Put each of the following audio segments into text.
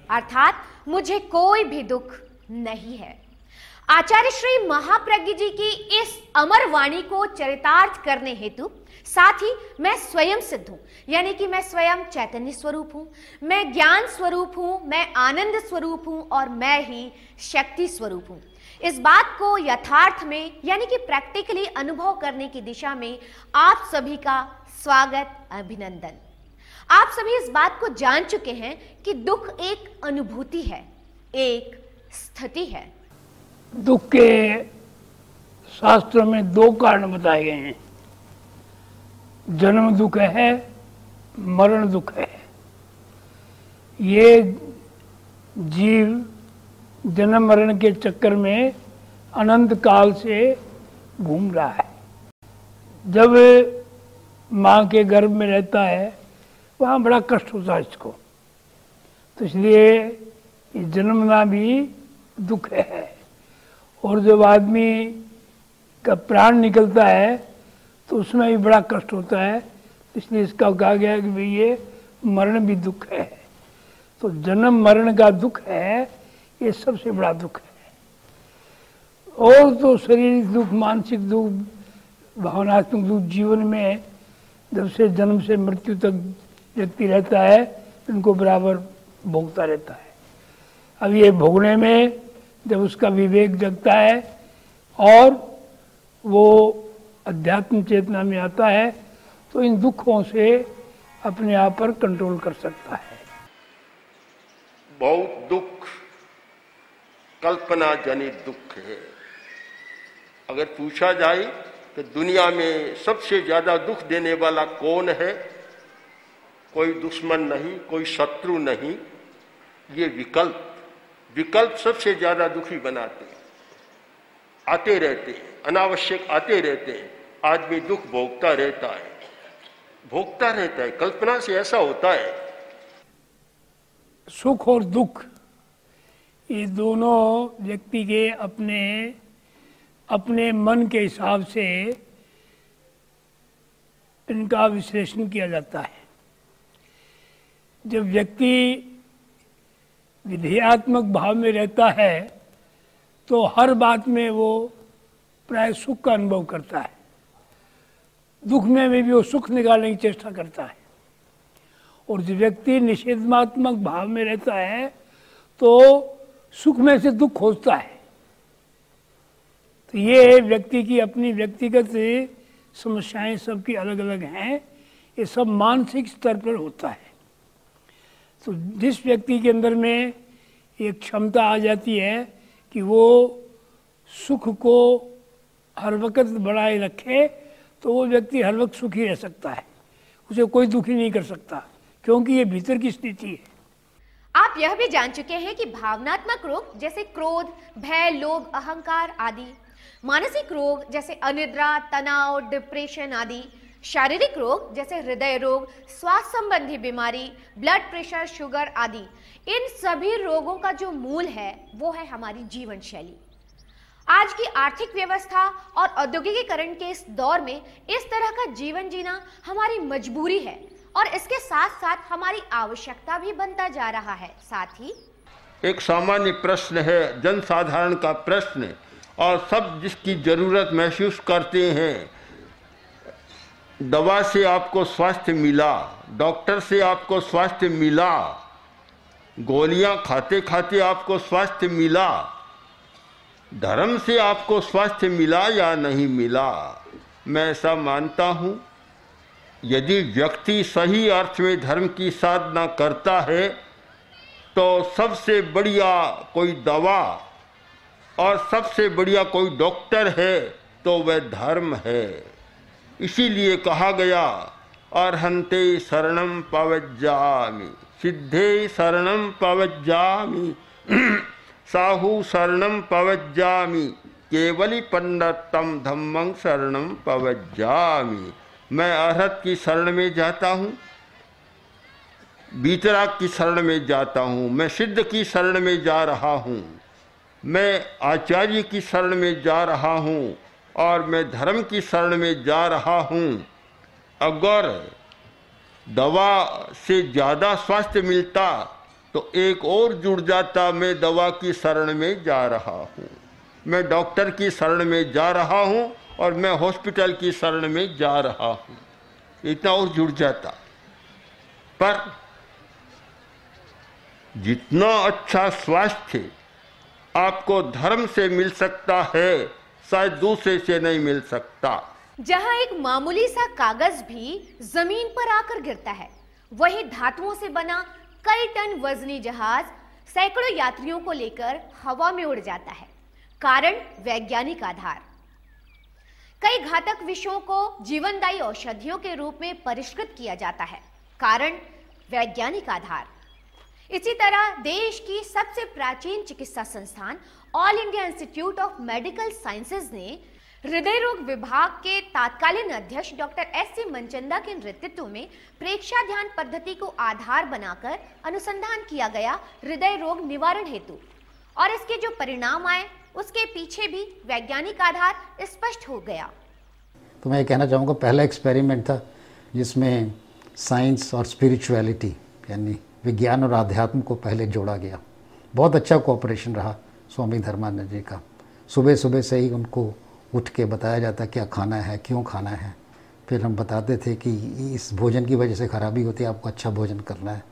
अर्थात मुझे कोई भी दुख नहीं है। आचार्य श्री महाप्रज्ञ जी की इस अमर वाणी को चरितार्थ करने हेतु साथ ही मैं स्वयं सिद्ध हूं, यानी कि मैं स्वयं चैतन्य स्वरूप हूं, मैं ज्ञान स्वरूप हूं, मैं आनंद स्वरूप हूं और मैं ही शक्ति स्वरूप हूं। इस बात को यथार्थ में यानी कि प्रैक्टिकली अनुभव करने की दिशा में आप सभी का स्वागत, अभिनंदन। आप सभी इस बात को जान चुके हैं कि दुख एक अनुभूति है, एक स्थिति है। दुख के शास्त्रों में दो कारण बताए गए हैं, जन्म दुख है, मरण दुख है। ये जीव जन्म मरण के चक्कर में अनंत काल से घूम रहा है। जब माँ के गर्भ में रहता है वहाँ बड़ा कष्ट होता है इसको, तो इसलिए जन्मना भी दुख है। और जब आदमी का प्राण निकलता है तो उसमें भी बड़ा कष्ट होता है, इसलिए इसका कहा गया कि भाई ये मरण भी दुख है। तो जन्म मरण का दुख है, ये सबसे बड़ा दुख है। और तो शारीरिक दुख, मानसिक दुख, भावनात्मक दुख जीवन में जब से जन्म से मृत्यु तक व्यक्ति रहता है इनको बराबर भोगता रहता है। अब ये भोगने में जब उसका विवेक जगता है और वो अध्यात्म चेतना में आता है तो इन दुखों से अपने आप पर कंट्रोल कर सकता है। बहुत दुख कल्पना जनित दुख है। अगर पूछा जाए कि दुनिया में सबसे ज्यादा दुख देने वाला कौन है, कोई दुश्मन नहीं, कोई शत्रु नहीं, ये विकल्प सबसे ज्यादा दुखी बनाते हैं। आते रहते हैं, अनावश्यक आते रहते हैं, आदमी दुख भोगता रहता है। कल्पना से ऐसा होता है। सुख और दुख ये दोनों व्यक्ति के अपने मन के हिसाब से इनका विश्लेषण किया जाता है। जब व्यक्ति विधेयात्मक भाव में रहता है तो हर बात में वो प्राय सुख का अनुभव करता है, दुख में भी वो सुख निकालने की चेष्टा करता है। और जो व्यक्ति निषेधात्मक भाव में रहता है तो सुख में से दुख खोजता है। तो ये व्यक्ति की अपनी व्यक्तिगत समस्याएं सबकी अलग अलग हैं, ये सब मानसिक स्तर पर होता है। तो जिस व्यक्ति के अंदर में एक क्षमता आ जाती है कि वो सुख को हर वक्त बढ़ाए रखे तो वो व्यक्ति हर वक्त सुखी रह सकता है, उसे कोई दुखी नहीं कर सकता, क्योंकि ये भीतर की स्थिति है। आप यह भी जान चुके हैं कि भावनात्मक रोग जैसे क्रोध, भय, लोभ, अहंकार आदि, मानसिक रोग जैसे अनिद्रा, तनाव, डिप्रेशन आदि, शारीरिक रोग जैसे हृदय रोग, श्वास संबंधी बीमारी, ब्लड प्रेशर, शुगर आदि, इन सभी रोगों का जो मूल है वो है हमारी जीवन शैली। आज की आर्थिक व्यवस्था और औद्योगिकीकरण के इस दौर में इस तरह का जीवन जीना हमारी मजबूरी है और इसके साथ साथ हमारी आवश्यकता भी बनता जा रहा है। साथ ही एक सामान्य प्रश्न है, जनसाधारण का प्रश्न, और सब जिसकी जरूरत महसूस करते हैं। दवा से आपको स्वास्थ्य मिला, डॉक्टर से आपको स्वास्थ्य मिला, गोलियां खाते खाते आपको स्वास्थ्य मिला, धर्म से आपको स्वास्थ्य मिला या नहीं मिला? मैं ऐसा मानता हूं, यदि व्यक्ति सही अर्थ में धर्म की साधना करता है तो सबसे बढ़िया कोई दवा और सबसे बढ़िया कोई डॉक्टर है तो वह धर्म है। इसीलिए कहा गया, अर्हन्ते शरणं पवज्जामि, सिद्धे शरणं पवज्जामि, साहु शरणं पवज्जामि, केवली पंडितम धम्मं शरणं पवज्जामि। मैं अर्हत की शरण में जाता हूँ, बीतराग की शरण में जाता हूँ, मैं सिद्ध की शरण में जा रहा हूँ, मैं आचार्य की शरण में जा रहा हूँ और मैं धर्म की शरण में जा रहा हूँ। अगर दवा से ज़्यादा स्वास्थ्य मिलता तो एक और जुड़ जाता, मैं दवा की शरण में जा रहा हूँ, मैं डॉक्टर की शरण में जा रहा हूँ और मैं हॉस्पिटल की शरण में जा रहा हूँ, इतना और जुड़ जाता। पर जितना अच्छा स्वास्थ्य आपको धर्म से मिल सकता है, शायद दूसरे से नहीं मिल सकता। जहां एक मामूली सा कागज भी जमीन पर आकर गिरता है, वही धातुओं से बना कई टन वजनी जहाज सैकड़ों यात्रियों को लेकर हवा में उड़ जाता है। कारण वैज्ञानिक आधार। कई घातक विषयों को जीवनदायी औषधियों के रूप में परिष्कृत किया जाता है। कारण वैज्ञानिक आधार। इसी तरह देश की सबसे प्राचीन चिकित्सा संस्थान all India institute of medical sciences ने हृदय रोग विभाग के तत्कालीन अध्यक्ष डॉक्टर एस.सी. मनचंदा के नेतृत्व में प्रेक्षा ध्यान पद्धति को आधार बनाकर अनुसंधान किया गया हृदय रोग निवारण हेतु, और इसके जो परिणाम आए उसके पीछे भी वैज्ञानिक आधार स्पष्ट हो गया। तो मैं कहना चाहूँगा, पहला एक्सपेरिमेंट था जिसमें साइंस और स्पिरिचुअलिटी यानी विज्ञान और आध्यात्म को पहले जोड़ा गया। बहुत अच्छा कोऑपरेशन रहा स्वामी धर्मानंद जी का। सुबह सुबह से ही उनको उठ के बताया जाता क्या खाना है, क्यों खाना है। फिर हम बताते थे कि इस भोजन की वजह से खराबी होती है, आपको अच्छा भोजन करना है।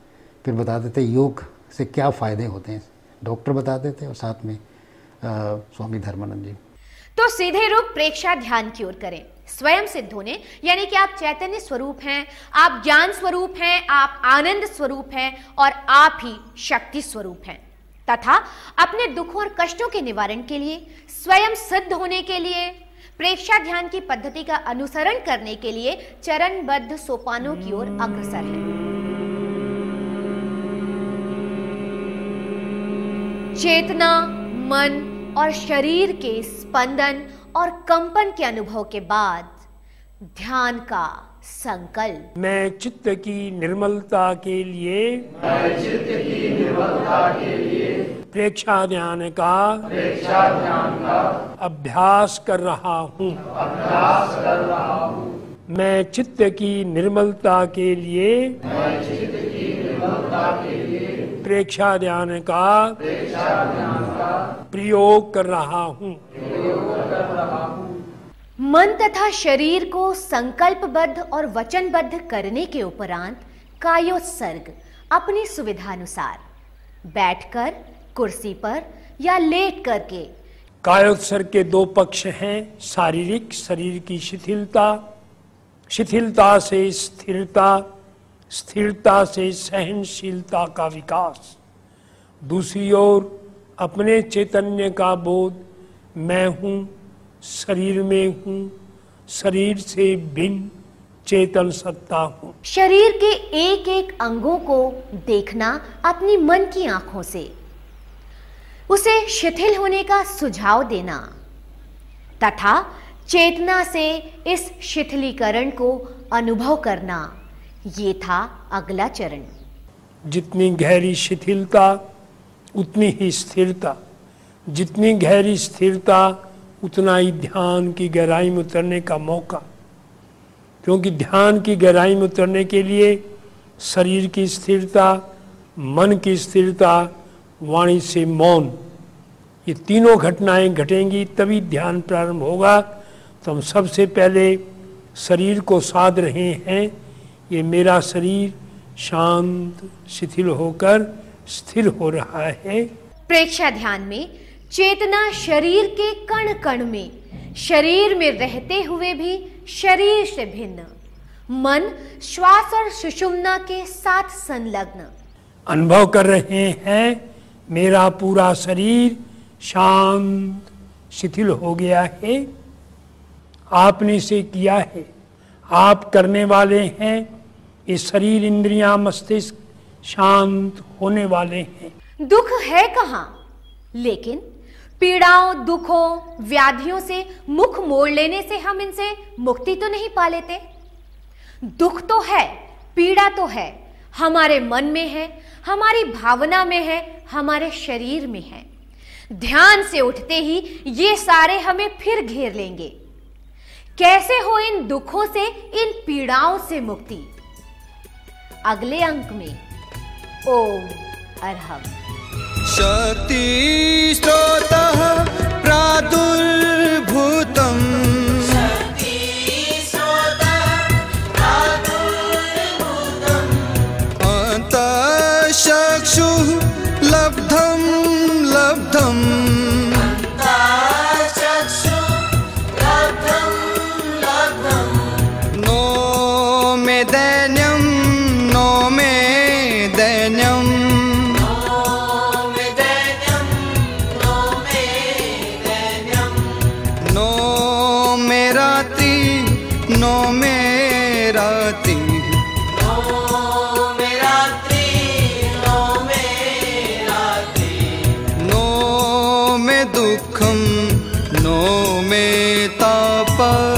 फिर बताते थे योग से क्या फ़ायदे होते हैं, डॉक्टर बताते थे और साथ में स्वामी धर्मानंद जी। तो सीधे रुख प्रेक्षा ध्यान की ओर करें। स्वयं सिद्ध होने यानी कि आप चैतन्य स्वरूप हैं, आप ज्ञान स्वरूप हैं, आप आनंद स्वरूप हैं और आप ही शक्ति स्वरूप हैं, तथा अपने दुखों और कष्टों के निवारण के लिए, स्वयं सिद्ध होने के लिए, प्रेक्षा ध्यान की पद्धति का अनुसरण करने के लिए चरणबद्ध सोपानों की ओर अग्रसर है। चेतना, मन और शरीर के स्पंदन और कंपन के अनुभव के बाद ध्यान का संकल्प। मैं चित्त की निर्मलता के लिए प्रेक्षा ध्यान का अभ्यास कर रहा हूँ। मैं चित्त की निर्मलता के लिए प्रेक्षा ध्यान का प्रयोग कर रहा हूँ। मन तथा शरीर को संकल्पबद्ध और वचनबद्ध करने के उपरांत कायोत्सर्ग अपनी सुविधानुसार बैठकर, कुर्सी पर या लेट करके। कायोत्सर्ग के दो पक्ष हैं, शारीरिक, शरीर की शिथिलता, शिथिलता से स्थिरता, स्थिरता से सहनशीलता का विकास। दूसरी ओर अपने चैतन्य का बोध, मैं हूँ, शरीर में हूँ, शरीर से भिन्न चेतन सत्ता हूँ। शरीर के एक एक अंगों को देखना अपनी मन की आंखों से, उसे शिथिल होने का सुझाव देना तथा चेतना से इस शिथिलीकरण को अनुभव करना, ये था अगला चरण। जितनी गहरी शिथिलता उतनी ही स्थिरता, जितनी गहरी स्थिरता उतना ही ध्यान की गहराई में उतरने का मौका। क्योंकि ध्यान की गहराई में उतरने के लिए शरीर की स्थिरता, मन की स्थिरता, वाणी से मौन, ये तीनों घटनाएं घटेंगी तभी ध्यान प्रारंभ होगा। तो हम सबसे पहले शरीर को साध रहे हैं। ये मेरा शरीर शांत शिथिल होकर स्थिर हो रहा है। प्रेक्षा ध्यान में चेतना शरीर के कण कण में, शरीर में रहते हुए भी शरीर से भिन्न, मन श्वास और सुषुम्ना के साथ संलग्न अनुभव कर रहे हैं। मेरा पूरा शरीर शांत शिथिल हो गया है। आपने इसे किया है, आप करने वाले हैं। ये शरीर, इंद्रियां, मस्तिष्क शांत होने वाले हैं। दुख है कहाँ, लेकिन पीड़ाओं, दुखों, व्याधियों से मुख मोड़ लेने से हम इनसे मुक्ति तो नहीं पा लेते। दुख तो है, पीड़ा तो है, हमारे मन में है, हमारी भावना में है, हमारे शरीर में है। ध्यान से उठते ही ये सारे हमें फिर घेर लेंगे। कैसे हो इन दुखों से, इन पीड़ाओं से मुक्ति? अगले अंक में ओम अर्हम्। शक्ति स्रोतः प्रादुर्भूतम् अंतःचक्षुः लब्धं लब्धम् नो मे दैन्यं नो मे दैन्यं नो मे रात्रि नो मे रात्रि नो मे दुःखं नो मे तापः